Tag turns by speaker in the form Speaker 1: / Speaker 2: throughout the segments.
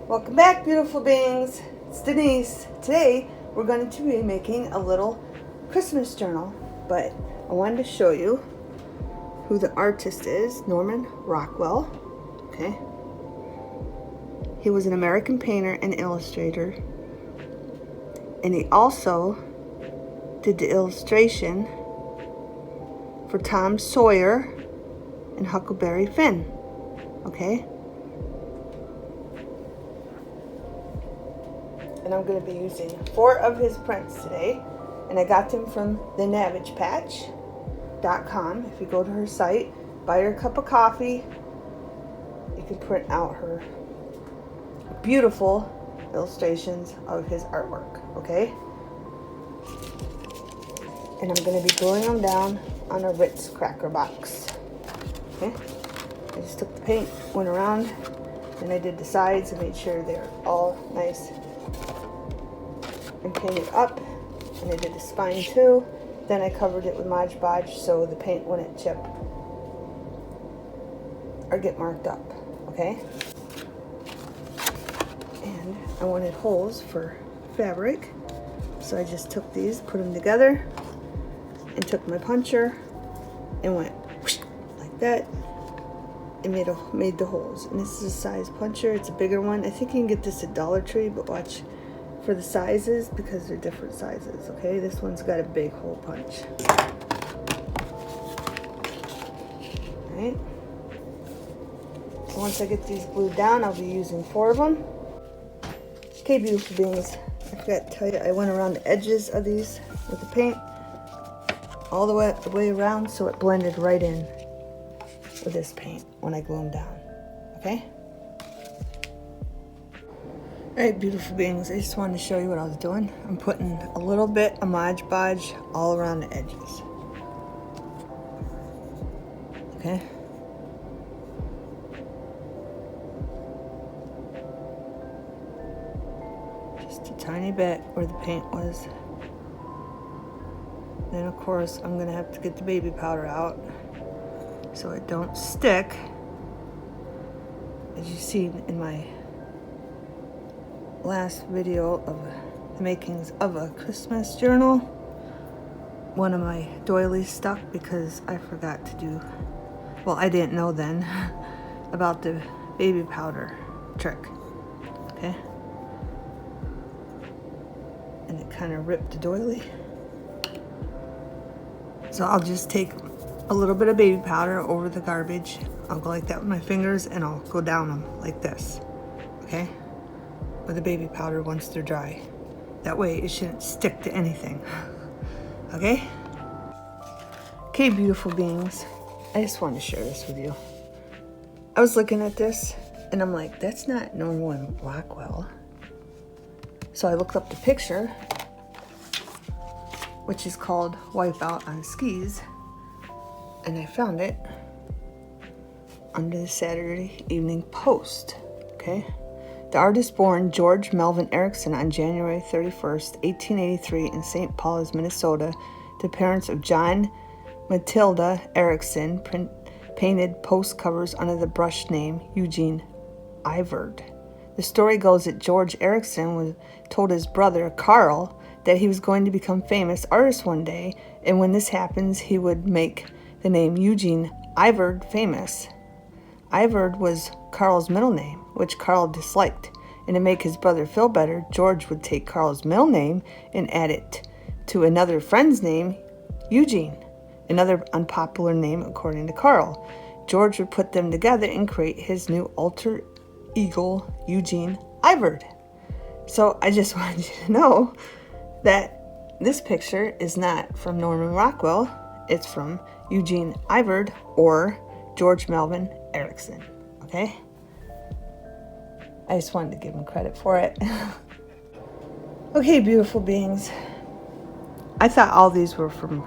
Speaker 1: Welcome back, beautiful beings. It's Denise. Today we're going to be making a little Christmas journal, but I wanted to show you who the artist is, Norman Rockwell. Okay. He was an American painter and illustrator, and he also did the illustration for Tom Sawyer and Huckleberry Finn. Okay. And I'm going to be using 4 of his prints today, and I got them from thenavagepatch.com. If you go to her site, buy her a cup of coffee, you can print out her beautiful illustrations of his artwork, okay? And I'm going to be gluing them down on a Ritz cracker box, okay? I just took the paint, went around, and I did the sides and made sure they're all nice and painted up, and I did the spine too. Then I covered it with Mod Podge so the paint wouldn't chip or get marked up, okay? And I wanted holes for fabric, so I just took these, put them together, and took my puncher and went whoosh, like that, and made the holes. And this is a size puncher. It's a bigger one. I think you can get this at Dollar Tree, but watch for the sizes because they're different sizes, okay? This one's got a big hole punch. Alright. So once I get these glued down, I'll be using 4 of them. Okay, beautiful beings. I forgot to tell you, I went around the edges of these with the paint all the way around so it blended right in with this paint when I glue them down, okay? Alright, beautiful beings, I just wanted to show you what I was doing. I'm putting a little bit of Mod Podge all around the edges. Okay? Just a tiny bit where the paint was. Then of course I'm going to have to get the baby powder out so it don't stick. As you see in my last video of the makings of a Christmas journal, one of my doilies stuck because I forgot to do, well, I didn't know then about the baby powder trick, okay? And it kind of ripped the doily. So I'll just take a little bit of baby powder over the garbage. I'll go like that with my fingers and I'll go down them like this, okay? With the baby powder once they're dry. That way it shouldn't stick to anything. Okay? Okay, beautiful beings. I just wanted to share this with you. I was looking at this and I'm like, that's not Norman Rockwell. So I looked up the picture, which is called Wipeout on Skis, and I found it under the Saturday Evening Post, okay? The artist born George Melvin Erickson on January 31st, 1883 in St. Paul, Minnesota, the parents of John Matilda Erickson painted post covers under the brush name Eugene Ivard. The story goes that George Erickson told his brother Carl that he was going to become famous artist one day, and when this happens, he would make the name Eugene Ivard famous. Ivard was Carl's middle name, which Carl disliked, and to make his brother feel better, George would take Carl's middle name and add it to another friend's name, Eugene, another unpopular name according to Carl. George would put them together and create his new alter ego, Eugene Ivard. So I just wanted you to know that this picture is not from Norman Rockwell, it's from Eugene Ivard or George Melvin Erickson, okay? I just wanted to give him credit for it. Okay, beautiful beings. I thought all these were from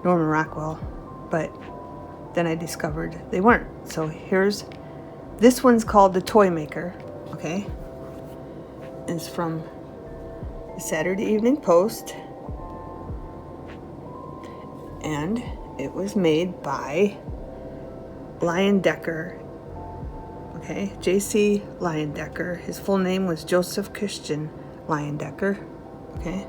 Speaker 1: Norman Rockwell, but then I discovered they weren't. So this one's called The Toy Maker, okay? It's from the Saturday Evening Post, and it was made by Lion Decker. Okay, J.C. Leyendecker. His full name was Joseph Christian Leyendecker. Okay.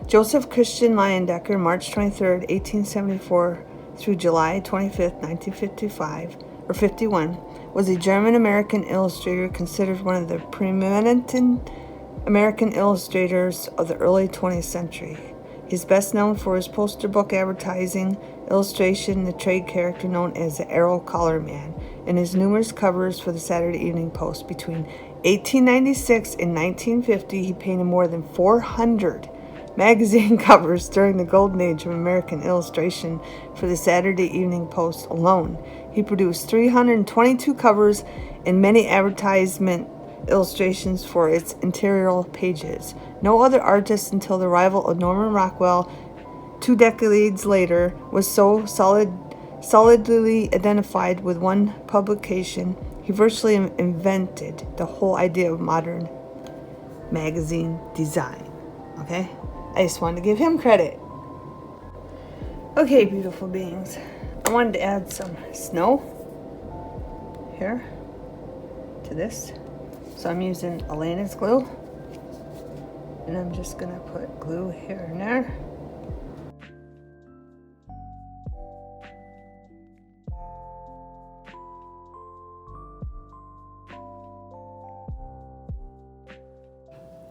Speaker 1: Joseph Christian Leyendecker, March 23rd, 1874 through July 25th, 1955, or 51, was a German-American illustrator considered one of the preeminent American illustrators of the early 20th century. He's best known for his poster book advertising illustration, the trade character known as the Arrow Collar Man, and his numerous covers for the Saturday Evening Post. Between 1896 and 1950, he painted more than 400 magazine covers during the golden age of American illustration for the Saturday Evening Post alone. He produced 322 covers and many advertisement illustrations for its interior pages. No other artist until the arrival of Norman Rockwell 2 decades later was so solidly identified with one publication. He virtually invented the whole idea of modern magazine design. Okay? I just wanted to give him credit. Okay, beautiful beings. I wanted to add some snow here to this. So I'm using Elena's glue. And I'm just going to put glue here and there.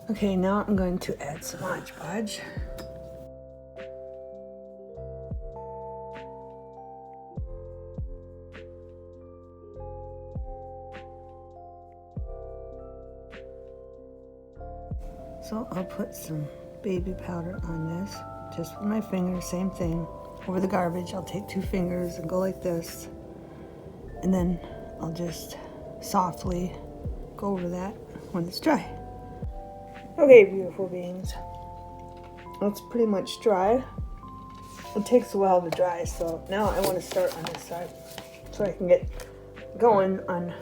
Speaker 1: Okay, now I'm going to add some Mod Podge. So I'll put some baby powder on this, just with my fingers, same thing. Over the garbage, I'll take 2 fingers and go like this. And then I'll just softly go over that when it's dry. Okay, beautiful beings. It's pretty much dry. It takes a while to dry, so now I want to start on this side so I can get going on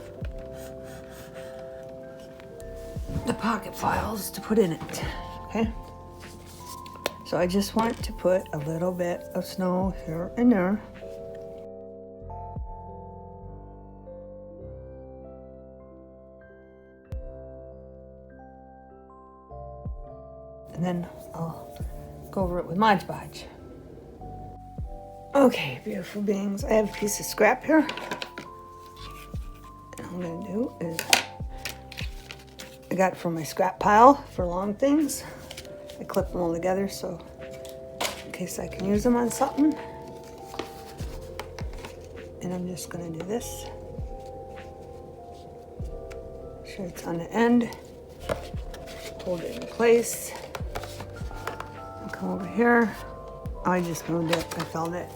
Speaker 1: the pocket files to put in it. Okay? So I just want to put a little bit of snow here and there. And then I'll go over it with Mod Podge. Okay, beautiful beings. I have a piece of scrap here. And all I'm going to do is, I got it from my scrap pile for long things. I clip them all together so in case I can use them on something. And I'm just going to do this. Make sure it's on the end. Hold it in place. Come over here. Oh, I just moved it. I felt it.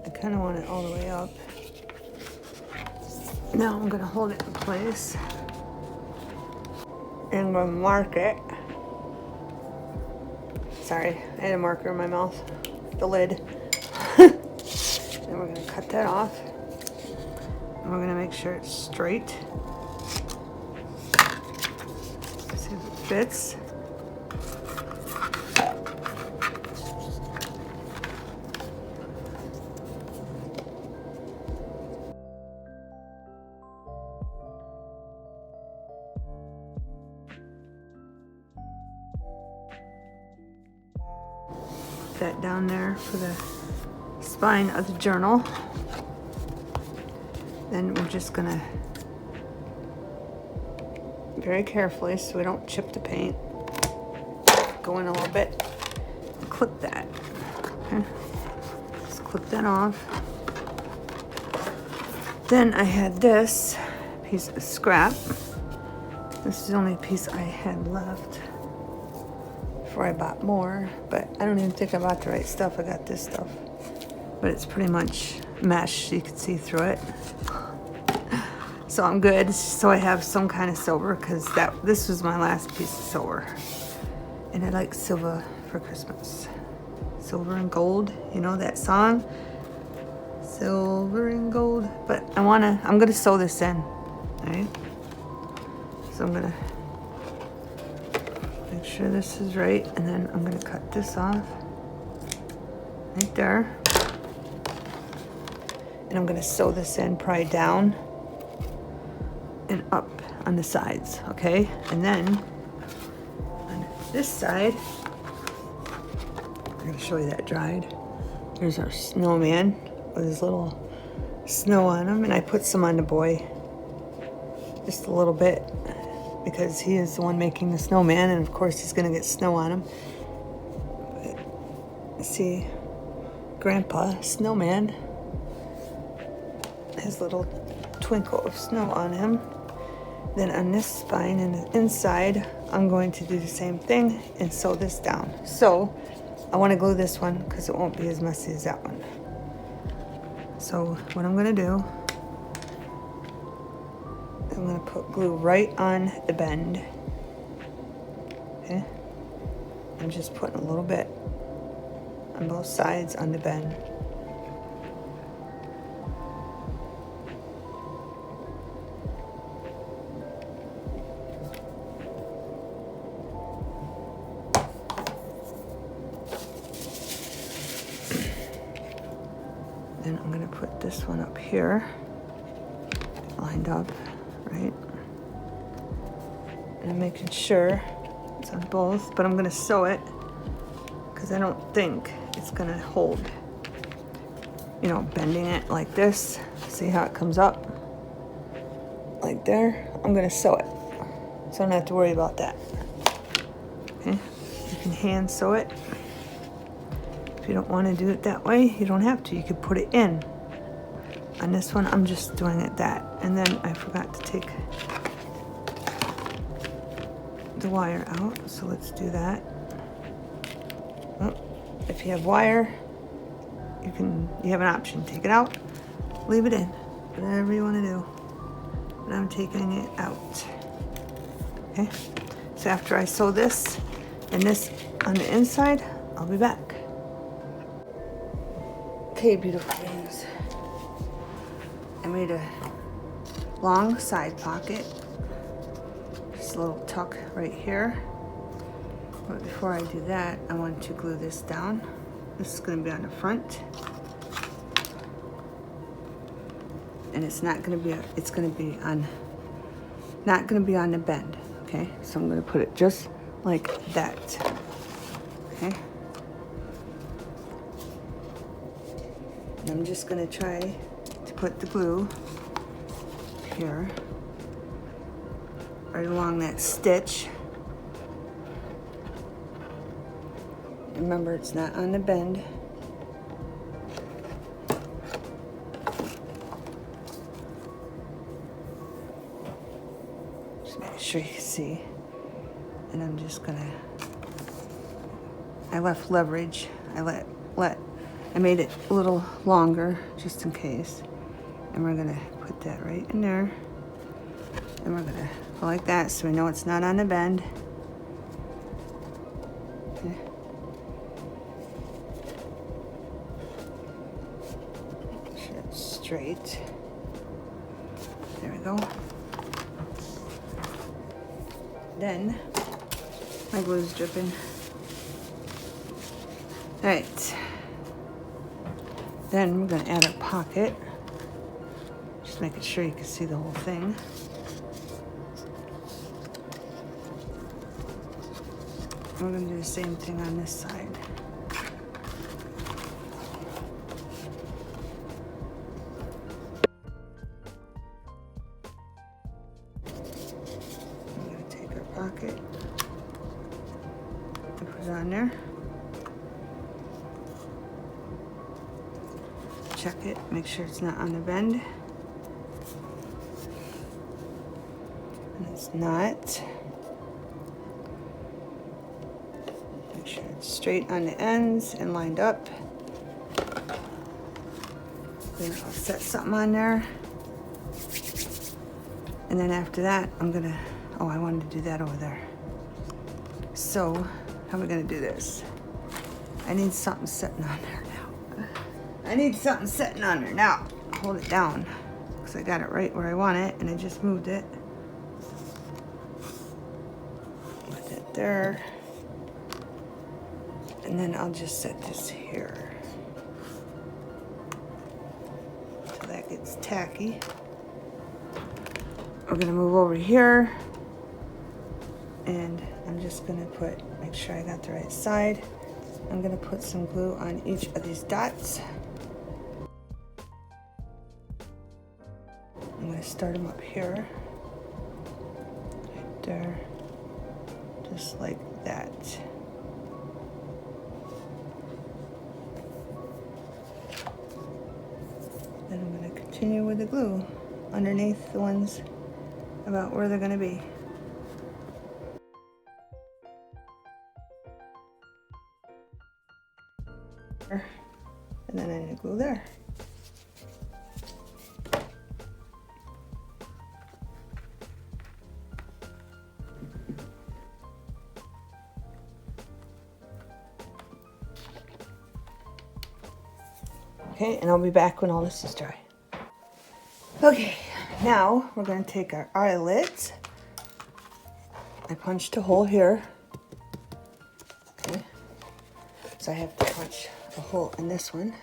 Speaker 1: I kind of want it all the way up. Now I'm going to hold it in place. And I'm going to mark it. Sorry, I had a marker in my mouth. The lid. And we're going to cut that off. And we're going to make sure it's straight. See if it fits. That down there for the spine of the journal. Then we're just gonna very carefully so we don't chip the paint, go in a little bit and clip that. Okay. Just clip that off. Then I had this piece of scrap. This is the only piece I had left before I bought more, but I don't even think I bought the right stuff. I got this stuff, but it's pretty much mesh. You can see through it, so I'm good. So I have some kind of silver because this was my last piece of silver, and I like silver for Christmas. Silver and gold, you know that song, silver and gold. But I'm gonna sew this in, all right? So I'm gonna make sure this is right, and then I'm going to cut this off right there. And I'm gonna sew this in probably down and up on the sides, okay? And then on this side, I'm gonna show you that dried. Here's our snowman with his little snow on him, and I put some on the boy, just a little bit, because he is the one making the snowman, and of course he's gonna get snow on him. But, see, Grandpa Snowman has a little twinkle of snow on him. Then on this spine and the inside, I'm going to do the same thing and sew this down. So I want to glue this one because it won't be as messy as that one. So what I'm going to do, I'm going to put glue right on the bend. Okay? I'm just putting a little bit on both sides on the bend. Then I'm going to put this one up here, lined up, right? And I'm making sure it's on both, but I'm going to sew it because I don't think it's going to hold. You know, bending it like this. See how it comes up? Like there. I'm going to sew it, so I don't have to worry about that. Okay? You can hand sew it. If you don't want to do it that way, you don't have to. You could put it in. On this one, I'm just doing it that. And then I forgot to take the wire out, so let's do that. Oh, if you have wire, you have an option. Take it out, leave it in, whatever you want to do. But I'm taking it out. Okay? So after I sew this and this on the inside, I'll be back. Okay, beautiful things. I made a long side pocket. Just a little tuck right here. But before I do that, I want to glue this down. This is going to be on the front. And it's not going to be, it's going to be on, not going to be on the bend. Okay, so I'm going to put it just like that. Okay. And I'm just going to try to put the glue here, right along that stitch. Remember, it's not on the bend. Just make sure you can see. And I'm just going to, I left leverage. I made it a little longer, just in case. And we're gonna put that right in there. And we're gonna go like that so we know it's not on the bend. Okay. Make sure it's straight. There we go. Then, my glue's dripping. All right. Then we're going to add a pocket. Just making sure you can see the whole thing. We're going to do the same thing on this side. I'm going to take our pocket and put it on there. Check it, make sure it's not on the bend. And it's not. Make sure it's straight on the ends and lined up. Then I'll set something on there. And then after that, I'm gonna, oh, I wanted to do that over there. So, how are we gonna do this? I need something sitting on there now. I need something sitting on there. Now, hold it down, because I got it right where I want it, and I just moved it. Put it there. And then I'll just set this here. To it's tacky. We're gonna move over here, and I'm just gonna make sure I got the right side. I'm gonna put some glue on each of these dots. I'm gonna start them up here, right there, just like that. Then I'm gonna continue with the glue underneath the ones about where they're gonna be. And then I'm gonna glue there. Okay, and I'll be back when all this is dry. Okay, now we're going to take our eyelets. I punched a hole here. Okay, so I have to punch a hole in this one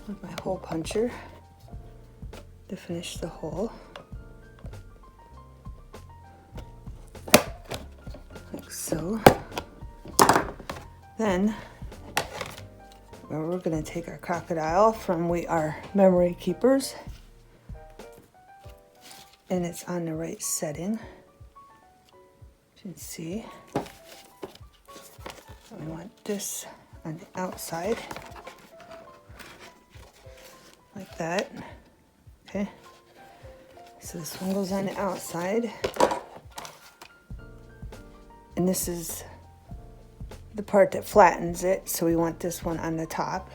Speaker 1: with my hole puncher to finish the hole. Like so. Then we're going to take our crocodile from We Are Memory Keepers, and it's on the right setting. You can see. We want this on the outside, like that. Okay. So this one goes on the outside, and this is the part that flattens it, so we want this one on the top.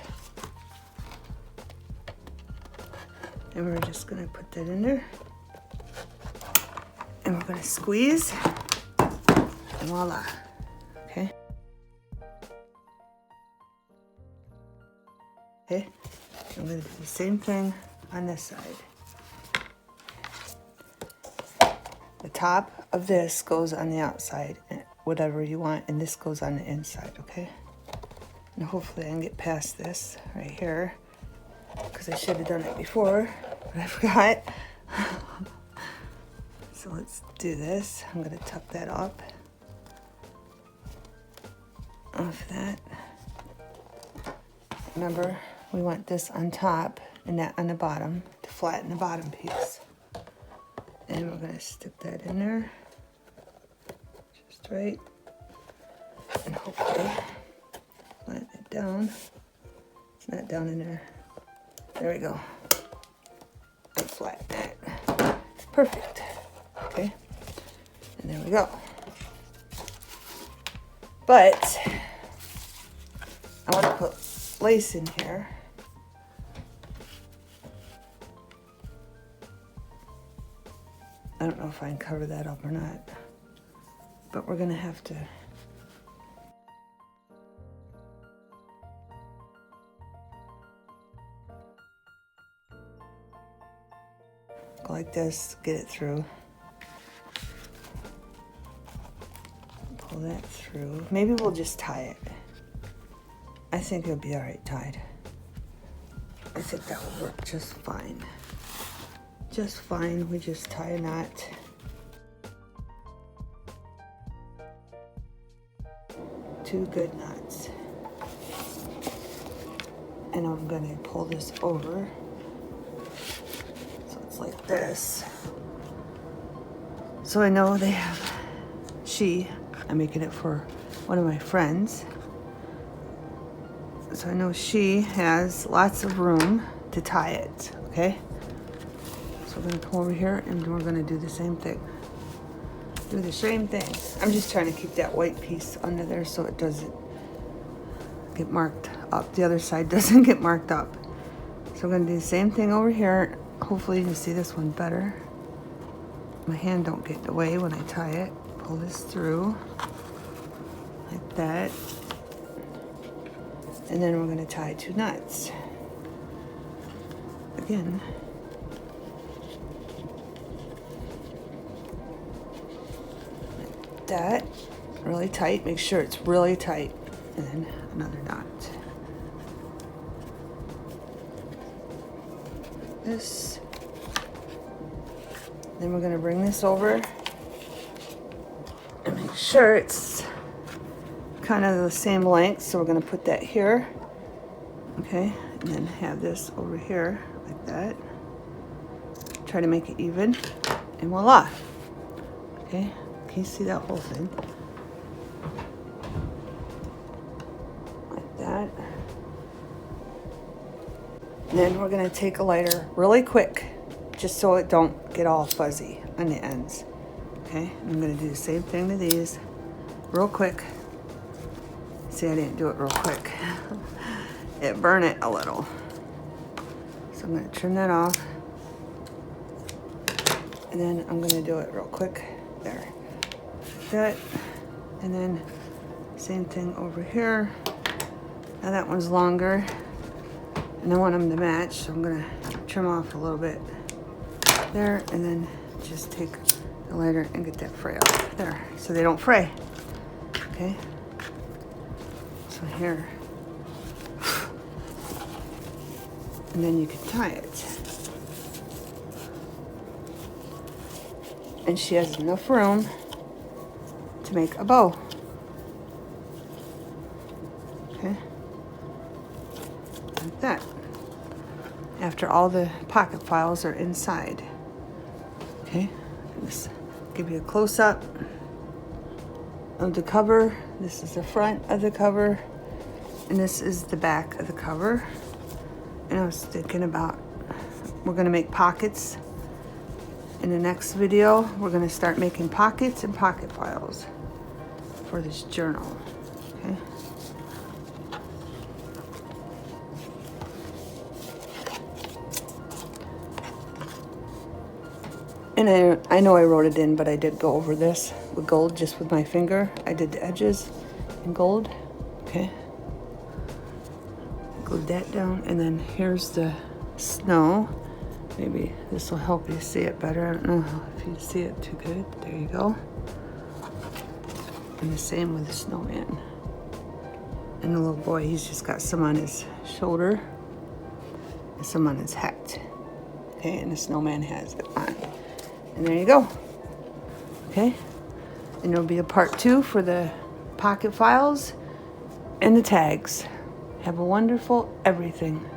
Speaker 1: And we're just gonna put that in there. And we're gonna squeeze, and voila, okay? Okay, I'm gonna do the same thing on this side. The top of this goes on the outside, whatever you want, and this goes on the inside, okay? And hopefully I can get past this right here, because I should have done it before, but I forgot. So let's do this. I'm gonna tuck that up off that. Remember, we want this on top and that on the bottom to flatten the bottom piece. And we're gonna stick that in there, just right, and hopefully flatten it down. It's not down in there. There we go. And flatten that. Perfect. Okay. And there we go. But I want to put lace in here. I don't know if I can cover that up or not, but we're gonna have to. Go like this, get it through. Pull that through. Maybe we'll just tie it. I think it'll be all right tied. I think that will work just fine. Just fine, we just tie a knot. Two good knots. And I'm gonna pull this over. So it's like this. So I know they have, I'm making it for one of my friends. So I know she has lots of room to tie it, okay? So we're gonna come over here and we're gonna do the same thing. Do the same thing. I'm just trying to keep that white piece under there so it doesn't get marked up. The other side doesn't get marked up. So we're gonna do the same thing over here. Hopefully you can see this one better. My hand don't get in the way when I tie it. Pull this through like that. And then we're gonna tie two knots. Again. Like that. Really tight. Make sure it's really tight. And then another knot. this. Then we're gonna bring this over and make sure it's kind of the same length. So we're gonna put that here, okay? And then have this over here like that. Try to make it even, and voila. Okay, can you see that whole thing? Like that. And then we're gonna take a lighter really quick, just so it don't get all fuzzy on the ends. Okay, I'm gonna do the same thing to these, real quick. See, I didn't do it real quick. It burned it a little. So I'm gonna trim that off. And then I'm gonna do it real quick. There. Like that. And then same thing over here. Now that one's longer. And I want them to match, so I'm gonna trim off a little bit there, and then just take the lighter and get that fray off there, so they don't fray. Okay. So here. And then you can tie it. And she has enough room to make a bow. Okay. Like that. After all the pocket files are inside. Okay. Just give you a close-up of the cover. This is the front of the cover. And this is the back of the cover. And I was thinking about, we're gonna make pockets. In the next video, we're gonna start making pockets and pocket files for this journal, okay? And I know I wrote it in, but I did go over this with gold, just with my finger. I did the edges in gold, okay? Glued that down, and then here's the snow. Maybe this will help you see it better. I don't know if you see it too good. There you go. And the same with the snowman. And the little boy, he's just got some on his shoulder and some on his hat. Okay, and the snowman has it on. And there you go. Okay, and there'll be a part 2 for the pocket files and the tags. Have a wonderful everything.